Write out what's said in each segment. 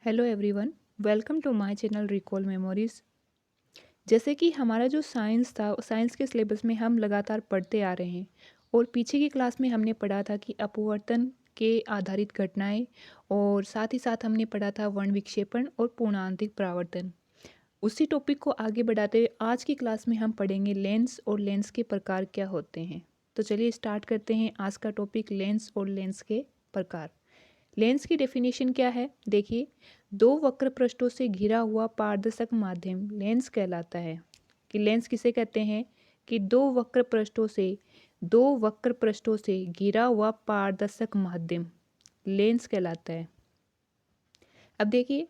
Hello everyone, welcome to my channel recall memories. जैसे कि हमारा जो साइंस था, साइंस के सिलेबस में हम लगातार पढ़ते आ रहे हैं और पीछे की क्लास में हमने पढ़ा था कि अपवर्तन के आधारित घटनाएं और साथ ही साथ हमने पढ़ा था वर्ण विक्षेपण और पूर्णांतिक परावर्तन। उसी टॉपिक को आगे बढ़ाते हुए आज की क्लास में हम पढ़ेंगे लेंस और लेंस के प्रकार क्या होते हैं। तो चलिए स्टार्ट करते हैं आज का टॉपिक लेंस और लेंस के प्रकार। लेंस की डेफिनेशन क्या है, देखिए, दो वक्र पृष्ठों से घिरा हुआ पारदर्शक माध्यम लेंस कहलाता है। कि लेंस किसे कहते हैं कि दो वक्र पृष्ठों से घिरा हुआ पारदर्शक माध्यम लेंस कहलाता है। अब देखिए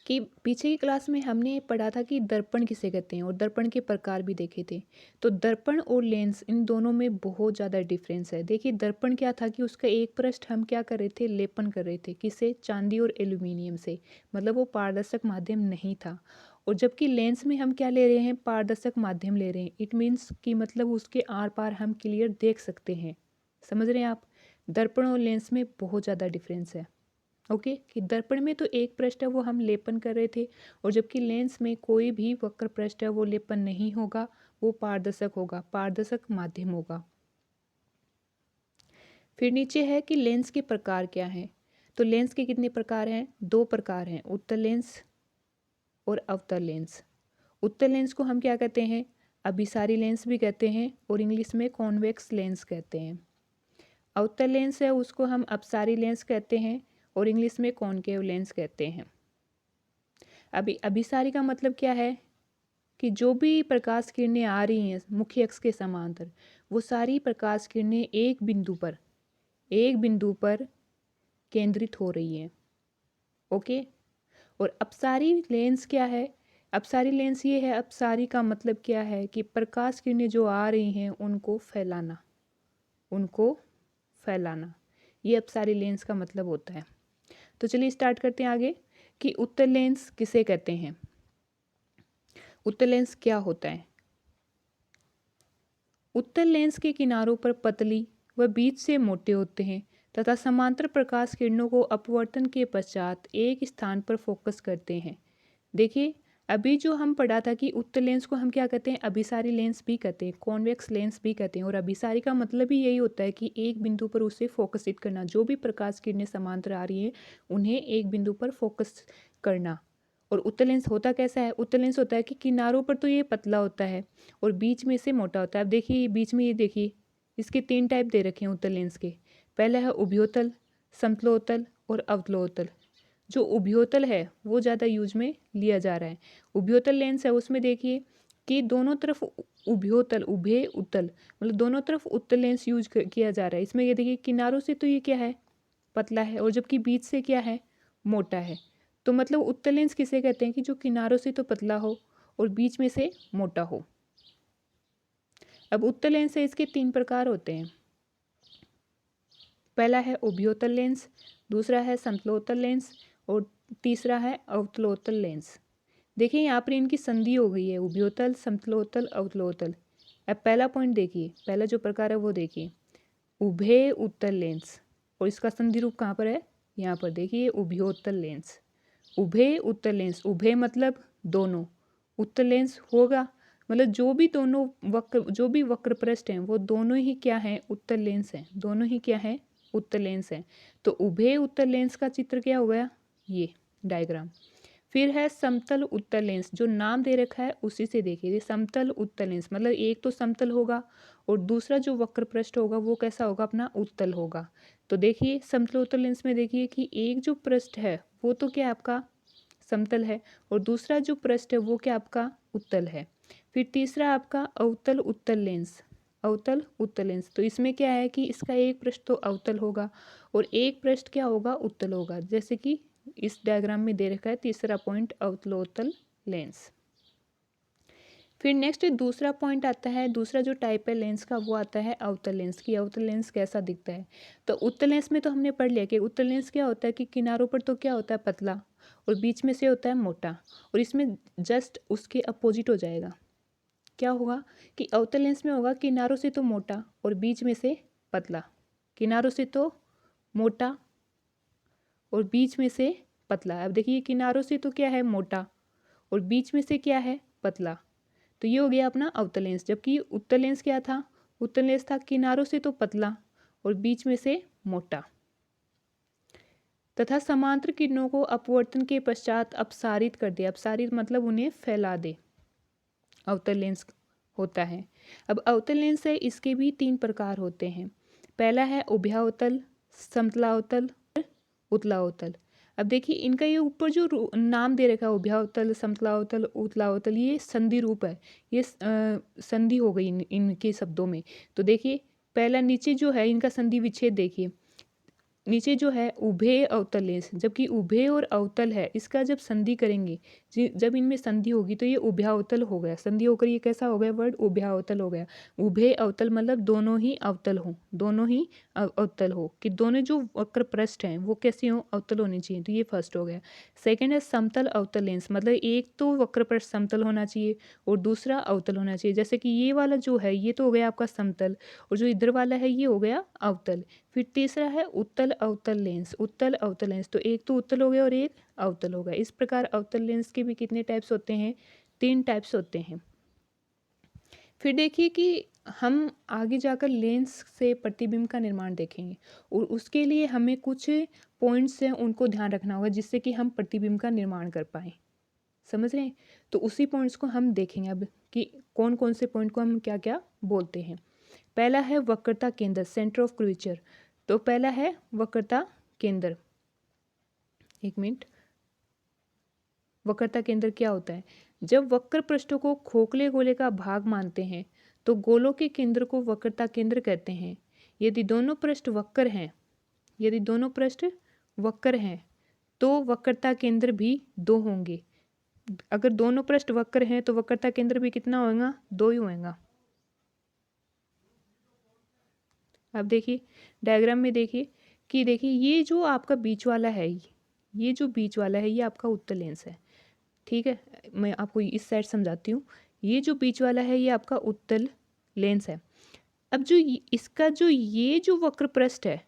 कि पीछे की क्लास में हमने पढ़ा था कि दर्पण किसे कहते हैं और दर्पण के प्रकार भी देखे थे। तो दर्पण और लेंस इन दोनों में बहुत ज़्यादा डिफरेंस है। देखिए, दर्पण क्या था कि उसका एक पृष्ठ हम क्या कर रहे थे, लेपन कर रहे थे, किसे, चांदी और एल्यूमिनियम से, मतलब वो पारदर्शक माध्यम नहीं था। और जबकि लेंस में हम क्या ले रहे हैं, पारदर्शक माध्यम ले रहे हैं। इट मीन्स कि मतलब उसके आर पार हम क्लियर देख सकते हैं। समझ रहे हैं आप? दर्पण और लेंस में बहुत ज़्यादा डिफरेंस है। ओके, कि दर्पण में तो एक पृष्ठ है वो हम लेपन कर रहे थे, और जबकि लेंस में कोई भी वक्र पृष्ठ है वो लेपन नहीं होगा, वो पारदर्शक होगा, पारदर्शक माध्यम होगा। फिर नीचे है कि लेंस के प्रकार क्या हैं। तो लेंस के कितने प्रकार हैं, दो प्रकार हैं, उत्तल लेंस और अवतल लेंस। उत्तल लेंस को हम क्या कहते हैं, अभिसारी लेंस भी कहते हैं और इंग्लिश में कॉन्वेक्स लेंस कहते हैं। अवतल लेंस है उसको हम अपसारी लेंस कहते हैं और इंग्लिश में कॉनकेव लेंस कहते हैं। अभी अभिसारी का मतलब क्या है कि जो भी प्रकाश किरणें आ रही हैं मुख्य अक्ष के समांतर, वो सारी प्रकाश किरणें एक बिंदु पर केंद्रित हो रही हैं। ओके। और अपसारी लेंस क्या है, अपसारी लेंस ये है, अपसारी का मतलब क्या है कि प्रकाश किरणें जो आ रही हैं उनको फैलाना, ये अपसारी लेंस का मतलब होता है। तो चलिए स्टार्ट करते हैं आगे कि उत्तल लेंस किसे कहते हैं। उत्तल लेंस क्या होता है। उत्तल लेंस के किनारों पर पतली व बीच से मोटे होते हैं तथा समांतर प्रकाश किरणों को अपवर्तन के पश्चात एक स्थान पर फोकस करते हैं। देखिए, अभी जो हम पढ़ा था कि उत्तल लेंस को हम क्या कहते हैं, अभिसारी लेंस भी कहते हैं, कॉन्वेक्स लेंस भी कहते हैं। और अभिसारी का मतलब ही यही होता है कि एक बिंदु पर उसे फोकसित करना, जो भी प्रकाश किरणें समांतर आ रही हैं उन्हें एक बिंदु पर फोकस करना। और उत्तल लेंस होता कैसा है, उत्तल लेंस होता है कि किनारों पर तो ये पतला होता है और बीच में से मोटा होता है। अब देखिए बीच में, ये देखिए, इसके तीन टाइप दे रखे हैं उत्तल लेंस के। पहला है उभयोतल, समतलोत्तल और अवतलोत्तल। जो उभयोतल है वो ज़्यादा यूज में लिया जा रहा है। उभयोतल लेंस है उसमें देखिए कि दोनों तरफ उभयोतल, उभय उत्तल, मतलब दोनों तरफ उत्तल लेंस यूज किया जा रहा है। इसमें ये देखिए किनारों से तो ये क्या है, पतला है, और जबकि बीच से क्या है, मोटा है। तो मतलब उत्तल लेंस किसे कहते हैं कि जो किनारों से तो पतला हो और बीच में से मोटा हो। अब उत्तल लेंस है, इसके तीन प्रकार होते हैं। पहला है उभयोतल लेंस, दूसरा है समतलोत्तल लेंस और तीसरा है अवतलोत्तल लेंस। देखिए यहाँ पर इनकी संधि हो गई है, उभयोतल, समतलोत्तल, अवतलोत्तल। अब पहला पॉइंट देखिए, पहला जो प्रकार है वो देखिए, उभय उत्तल लेंस, और इसका संधि रूप कहाँ पर है, यहाँ पर देखिए, उभयोत्तल लेंस। उभय उत्तल लेंस, उभय मतलब दोनों, उत्तल लेंस होगा मतलब जो भी वक्र पृष्ठ हैं वो दोनों ही क्या हैं, उत्तल लेंस हैं, दोनों ही क्या हैं, उत्तल लेंस हैं। तो उभय उत्तल लेंस का चित्र क्या हो गया, ये डायग्राम। फिर है समतल उत्तल लेंस, जो नाम दे रखा है उसी से देखिए, समतल उत्तल लेंस मतलब एक तो समतल होगा और दूसरा जो वक्र पृष्ठ होगा वो कैसा होगा, अपना उत्तल होगा। तो देखिए समतल उत्तल लेंस में देखिए कि एक जो पृष्ठ है वो तो क्या आपका समतल है और दूसरा जो पृष्ठ है वो क्या आपका उत्तल है। फिर तीसरा आपका अवतल उत्तल लेंस, अवतल उत्तल लेंस, तो इसमें क्या है कि इसका एक पृष्ठ तो अवतल होगा और एक पृष्ठ क्या होगा, उत्तल होगा, जैसे कि इस डायग्राम में दे रखा है तीसरा पॉइंट, अवतलोत्तल लेंस। फिर नेक्स्ट दूसरा पॉइंट आता है, दूसरा जो टाइप है लेंस का वो आता है अवतल लेंस की। अवतल लेंस कैसा दिखता है, तो उत्तल लेंस में तो हमने पढ़ लिया कि उत्तल लेंस क्या होता है कि किनारों पर तो क्या होता है, पतला, और बीच में से होता है मोटा, और इसमें जस्ट उसके अपोजिट हो जाएगा। क्या होगा कि अवतल लेंस में होगा किनारों से तो मोटा और बीच में से पतला, किनारों से तो मोटा और बीच में से पतला। अब देखिए किनारों से तो क्या है मोटा और बीच में से क्या है पतला, तो ये हो गया अपना अवतल लेंस। जबकि उत्तल लेंस क्या था, उत्तल लेंस था किनारों से तो पतला और बीच में से मोटा तथा समांतर किरणों को अपवर्तन के पश्चात अपसारित कर दे। अपसारित मतलब उन्हें फैला दे, अवतल लेंस होता है। अब अवतल लेंस है, इसके भी 3 प्रकार होते हैं। पहला है उभयावतल, समतलावतल, उतलावतल। अब देखिए इनका ये ऊपर जो नाम दे रखा है उभयावतल, समतलावतल, उतलावतल, ये संधि रूप है। ये संधि हो गई इनके शब्दों में। तो देखिए पहला नीचे जो है इनका संधि विच्छेद देखिए, नीचे जो है उभय अवतल लेंस, जबकि उभय और अवतल है, इसका जब संधि करेंगे, जब इनमें संधि होगी तो ये उभयावतल हो गया। संधि होकर ये कैसा हो गया वर्ड, उभयावतल हो गया। उभय अवतल मतलब दोनों ही अवतल हो, दोनों ही अवतल हो, कि दोनों जो वक्र पृष्ठ हैं वो कैसे हो, अवतल होने चाहिए। तो ये फर्स्ट हो गया। सेकेंड है समतल अवतल लेंस, मतलब एक तो वक्र पृष्ठ समतल होना चाहिए और दूसरा अवतल होना चाहिए। जैसे कि ये वाला जो है ये तो हो गया आपका समतल और जो इधर वाला है ये हो गया अवतल। फिर तीसरा है उत्तल अवतल लेंस। उत्तल अवतल लेंस, तो एक तो उत्तल हो गया और एक अवतल हो गया। इस प्रकार अवतल लेंस के भी कितने टाइप्स होते हैं, 3 टाइप्स होते हैं। फिर देखिए कि हम आगे जाकर लेंस से प्रतिबिंब का निर्माण देखेंगे और उसके लिए हमें कुछ पॉइंट्स हैं उनको ध्यान रखना होगा जिससे कि हम प्रतिबिंब का निर्माण कर पाएँ। समझ रहे हैं? तो उसी पॉइंट्स को हम देखेंगे अब कि कौन कौन से पॉइंट को हम क्या क्या बोलते हैं। पहला है वक्रता केंद्र, सेंटर ऑफ कर्वेचर। तो पहला है वक्रता केंद्र। एक मिनट, वक्रता केंद्र क्या होता है? जब वक्र पृष्ठों को खोखले गोले का भाग मानते हैं तो गोलों के केंद्र को वक्रता केंद्र कहते हैं। यदि दोनों पृष्ठ वक्र हैं, यदि दोनों पृष्ठ वक्र हैं तो वक्रता केंद्र भी 2 होंगे। अगर दोनों पृष्ठ वक्र हैं तो वक्रता केंद्र भी कितना होगा, 2 ही होगा। अब देखिए डायग्राम में देखिए कि देखिए ये जो आपका बीच वाला है, ये जो बीच वाला है ये आपका उत्तल लेंस है। ठीक है, मैं आपको इस साइड समझाती हूँ। ये जो बीच वाला है ये आपका उत्तल लेंस है। अब जो इसका जो ये जो वक्र पृष्ठ है,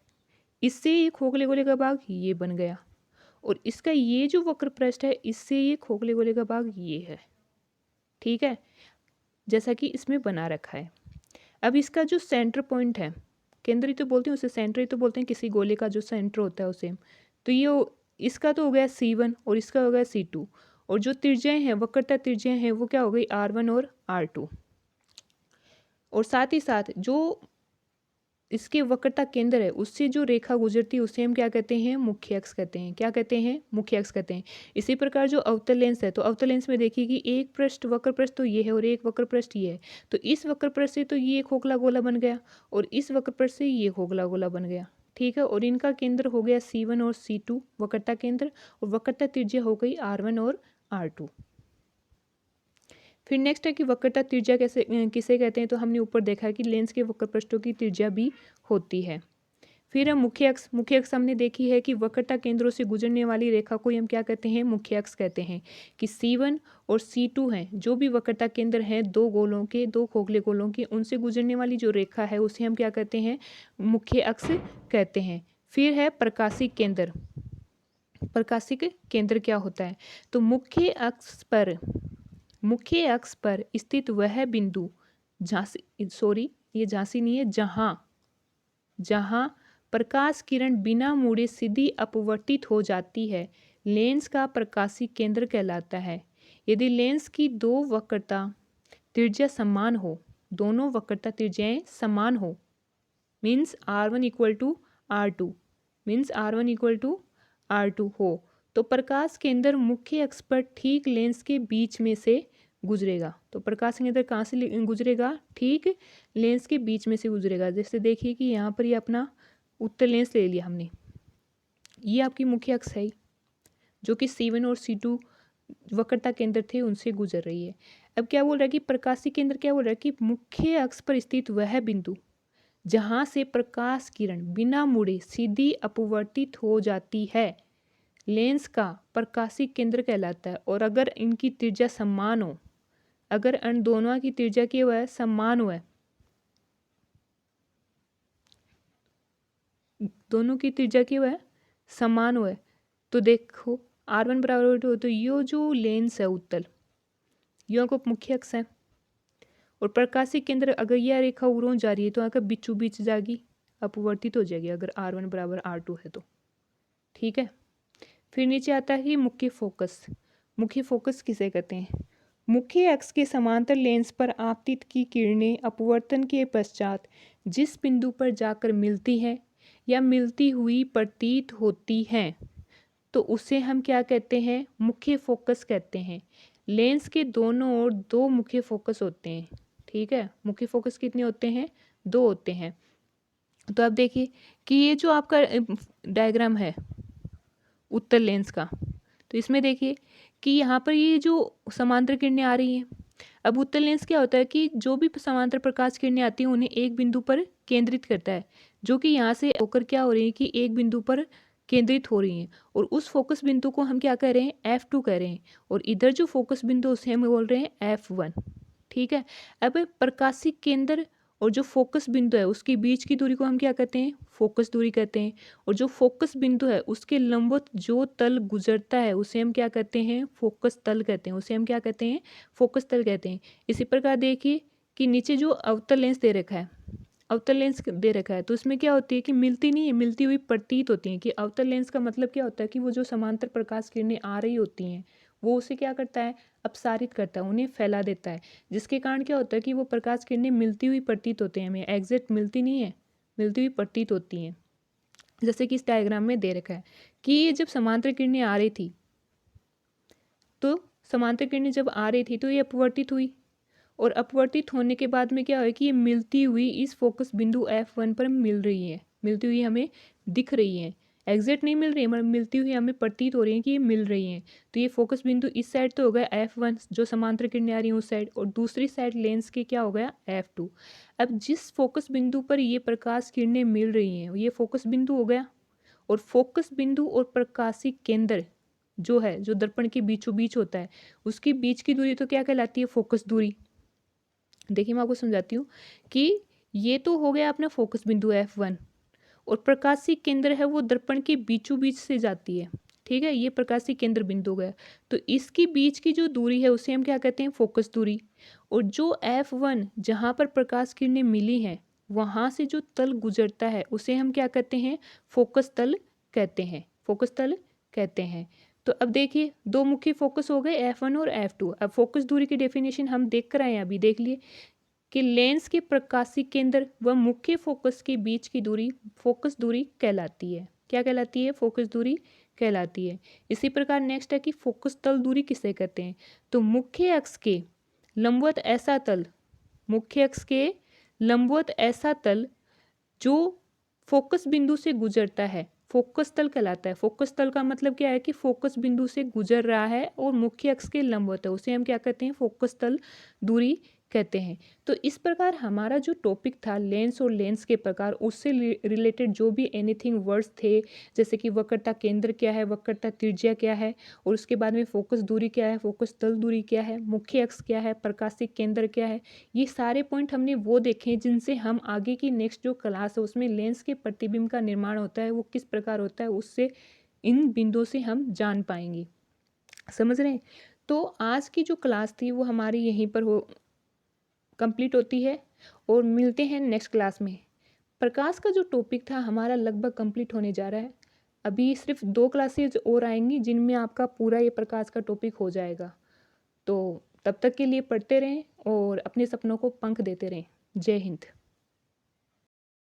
इससे ये खोखले गोले का भाग ये बन गया और इसका ये जो वक्र पृष्ठ है इससे ये खोखले गोले का भाग ये है। ठीक है, जैसा कि इसमें बना रखा है। अब इसका जो सेंटर पॉइंट है, केंद्र ही तो बोलते हैं उसे, सेंटर ही तो बोलते हैं किसी गोले का जो सेंटर होता है उसे। तो ये इसका तो हो गया C1 और इसका हो गया C2 और जो त्रिज्याएं हैं, वक्रता त्रिज्याएं हैं वो क्या हो गई R1 और R2। और साथ ही साथ जो इसके वक्रता केंद्र है उससे जो रेखा गुजरती है उसे हम क्या कहते हैं, मुख्य अक्ष कहते हैं। क्या कहते हैं, मुख्य अक्ष कहते हैं। इसी प्रकार जो अवतल लेंस है, तो अवतल लेंस में देखिए कि एक पृष्ठ वक्र पृष्ठ तो ये है और एक वक्र पृष्ठ ये है। तो इस वक्र पृष्ठ से तो ये खोखला गोला बन गया और इस वक्र पृष्ठ से ये खोखला गोला बन गया। ठीक है, और इनका केंद्र हो गया C1 और C2 वक्रता केंद्र और वक्रता त्रिज्या हो गई R1 और R2। फिर नेक्स्ट है कि वक्रता त्रिज्या कैसे किसे कहते हैं, तो हमने ऊपर देखा है कि लेंस के वक्र पृष्ठों की त्रिज्या भी होती है। फिर है मुख्य अक्ष। मुख्य अक्ष हमने देखी है कि वक्रता केंद्रों से गुजरने वाली रेखा को हम क्या कहते हैं, मुख्य अक्ष कहते हैं। कि C1 और C2 हैं, जो भी वक्रता केंद्र हैं दो गोलों के, दो खोखले गोलों के, उनसे गुजरने वाली जो रेखा है उसे हम क्या कहते हैं, मुख्य अक्ष कहते हैं। फिर है प्रकाशिक केंद्र। प्रकाशिक केंद्र क्या होता है, तो मुख्य अक्ष पर स्थित वह बिंदु झांसी, सॉरी ये झांसी नहीं है, जहां प्रकाश किरण बिना मुड़े सीधी अपवर्तित हो जाती है, लेंस का प्रकाशिक केंद्र कहलाता है। यदि लेंस की दो वक्रता त्रिज्या समान हो, दोनों वक्रता त्रिज्याएं समान हो, means R1 equal to R2, means R1 equal to R2 हो, तो प्रकाश केंद्र मुख्य अक्ष पर ठीक लेंस के बीच में से गुजरेगा। तो प्रकाश केंद्र कहाँ से गुजरेगा, ठीक लेंस के बीच में से गुजरेगा। जैसे देखिए कि यहाँ पर ये अपना उत्तल लेंस ले लिया हमने, ये आपकी मुख्य अक्ष है जो कि C1 और C2 वक्रता केंद्र थे उनसे गुजर रही है। अब क्या बोल रहा है कि प्रकाशिक केंद्र क्या बोल रहा है कि मुख्य अक्ष पर स्थित वह बिंदु जहां से प्रकाश किरण बिना मुड़े सीधी अपवर्तित हो जाती है, लेंस का प्रकाशिक केंद्र कहलाता है। और अगर इनकी त्रिज्या समान हो, अगर इन दोनों की त्रिज्या क्या हुआ है, समान हुआ है, दोनों की त्रिज्या क्या हुआ है, समान हुआ है, तो देखो R1 बराबर R2 तो यो जो लेंस है उत्तल, यो आपको मुख्य अक्ष है और प्रकाशिक केंद्र अगर यह रेखा उरों जा रही है तो आकर बीचों बीच जाएगी, अपवर्तित हो जाएगी अगर R1 बराबर R2 है तो। ठीक है, फिर नीचे आता है कि मुख्य फोकस। मुख्य फोकस किसे कहते हैं? मुख्य अक्ष के समांतर लेंस पर आपतित की किरणें अपवर्तन के पश्चात जिस बिंदु पर जाकर मिलती हैं या मिलती हुई प्रतीत होती हैं तो उसे हम क्या कहते हैं? मुख्य फोकस कहते हैं। लेंस के दोनों ओर दो मुख्य फोकस होते हैं। ठीक है, मुख्य फोकस कितने होते हैं? दो होते हैं। तो अब देखिए कि ये जो आपका डायग्राम है उत्तल लेंस का, तो इसमें देखिए कि यहाँ पर ये जो समांतर किरणें आ रही हैं। अब उत्तल लेंस क्या होता है कि जो भी समांतर प्रकाश किरणें आती हैं उन्हें एक बिंदु पर केंद्रित करता है, जो कि यहाँ से होकर क्या हो रही है कि एक बिंदु पर केंद्रित हो रही हैं और उस फोकस बिंदु को हम क्या कह रहे हैं? F2 कह रहे हैं और इधर जो फोकस बिंदु उसे हम बोल रहे हैं F1। ठीक है, अब प्रकाशिक केंद्र और जो फोकस बिंदु है उसके बीच की दूरी को हम क्या कहते हैं? फोकस दूरी कहते हैं और जो फोकस बिंदु है उसके लंबवत जो तल गुजरता है उसे हम क्या कहते हैं? फोकस तल कहते हैं। उसे हम क्या कहते हैं? फोकस तल कहते हैं। इसी प्रकार देखिए कि नीचे जो अवतल लेंस दे रखा है, अवतल लेंस दे रखा है तो इसमें क्या होती है कि मिलती नहीं है, मिलती हुई प्रतीत होती है। कि अवतल लेंस का मतलब क्या होता है कि वो जो समांतर प्रकाश किरणें आ रही होती हैं वो उसे क्या करता है? अपसारित करता है, उन्हें फैला देता है, जिसके कारण क्या होता है कि वो प्रकाश किरणें मिलती हुई प्रतीत होते हैं। हमें एग्जैक्ट मिलती नहीं है, मिलती हुई प्रतीत होती हैं। जैसे कि इस डायग्राम में दे रखा है कि ये जब समांतर किरणें आ रही थी तो समांतर किरणें जब आ रही थी तो ये अपवर्तित हुई और अपवर्तित होने के बाद में क्या है कि ये मिलती हुई इस फोकस बिंदु F1 पर मिल रही है, मिलती हुई हमें दिख रही है। एग्जैक्ट नहीं मिल रही है मगर मिलती हुई हमें प्रतीत हो रही है कि ये मिल रही हैं। तो ये फोकस बिंदु इस साइड तो हो गया F1 जो समांतर किरणें आ रही हैं उस साइड, और दूसरी साइड लेंस के क्या हो गया? F2। अब जिस फोकस बिंदु पर ये प्रकाश किरणें मिल रही हैं ये फोकस बिंदु हो गया और फोकस बिंदु और प्रकाशिक केंद्र जो है, जो दर्पण के बीचों बीच होता है, उसकी बीच की दूरी तो क्या कहलाती है? फोकस दूरी। देखिए मैं आपको समझाती हूँ कि ये तो हो गया अपना फोकस बिंदु F1 और प्रकाशीय केंद्र है वो दर्पण के बीचों बीच से जाती है। ठीक है, ये प्रकाशीय केंद्र बिंदु हो गया। तो इसकी बीच की जो दूरी है उसे हम क्या कहते हैं? फोकस दूरी। और जो F1 जहाँ पर प्रकाश किरणें मिली हैं वहाँ से जो तल गुजरता है उसे हम क्या कहते हैं? फोकस तल कहते हैं, फोकस तल कहते हैं। तो अब देखिए दो मुख्य फोकस हो गए F1 और F2। अब फोकस दूरी की डेफिनेशन हम देख कर आए हैं, अभी देख लिए कि लेंस के प्रकाशीय केंद्र व मुख्य फोकस के बीच की दूरी फोकस दूरी कहलाती है। क्या कहलाती है? फोकस दूरी कहलाती है। इसी प्रकार नेक्स्ट है कि फोकस तल दूरी किसे कहते हैं? तो मुख्य अक्ष के लंबवत ऐसा तल, मुख्य अक्ष के लंबवत ऐसा तल जो फोकस बिंदु से गुजरता है फोकस तल कहलाता है। फोकस तल का मतलब क्या है कि फोकस बिंदु से गुजर रहा है और मुख्य अक्ष के लंबवत है, उसे हम क्या कहते हैं? फोकस तल दूरी कहते हैं। तो इस प्रकार हमारा जो टॉपिक था लेंस और लेंस के प्रकार, उससे रिलेटेड जो भी एनीथिंग वर्ड्स थे, जैसे कि वक्रता केंद्र क्या है, वक्रता त्रिज्या क्या है, और उसके बाद में फोकस दूरी क्या है, फोकस तल दूरी क्या है, मुख्य अक्ष क्या है, प्रकाशिक केंद्र क्या है, ये सारे पॉइंट हमने वो देखे जिनसे हम आगे की नेक्स्ट जो क्लास है उसमें लेंस के प्रतिबिंब का निर्माण होता है वो किस प्रकार होता है उससे इन बिंदुओं से हम जान पाएंगे। समझ रहे हैं? तो आज की जो क्लास थी वो हमारी यहीं पर हो कंप्लीट होती है और मिलते हैं नेक्स्ट क्लास में। प्रकाश का जो टॉपिक था हमारा लगभग कंप्लीट होने जा रहा है। अभी सिर्फ 2 क्लासेज और आएंगी जिनमें आपका पूरा ये प्रकाश का टॉपिक हो जाएगा। तो तब तक के लिए पढ़ते रहें और अपने सपनों को पंख देते रहें। जय हिंद।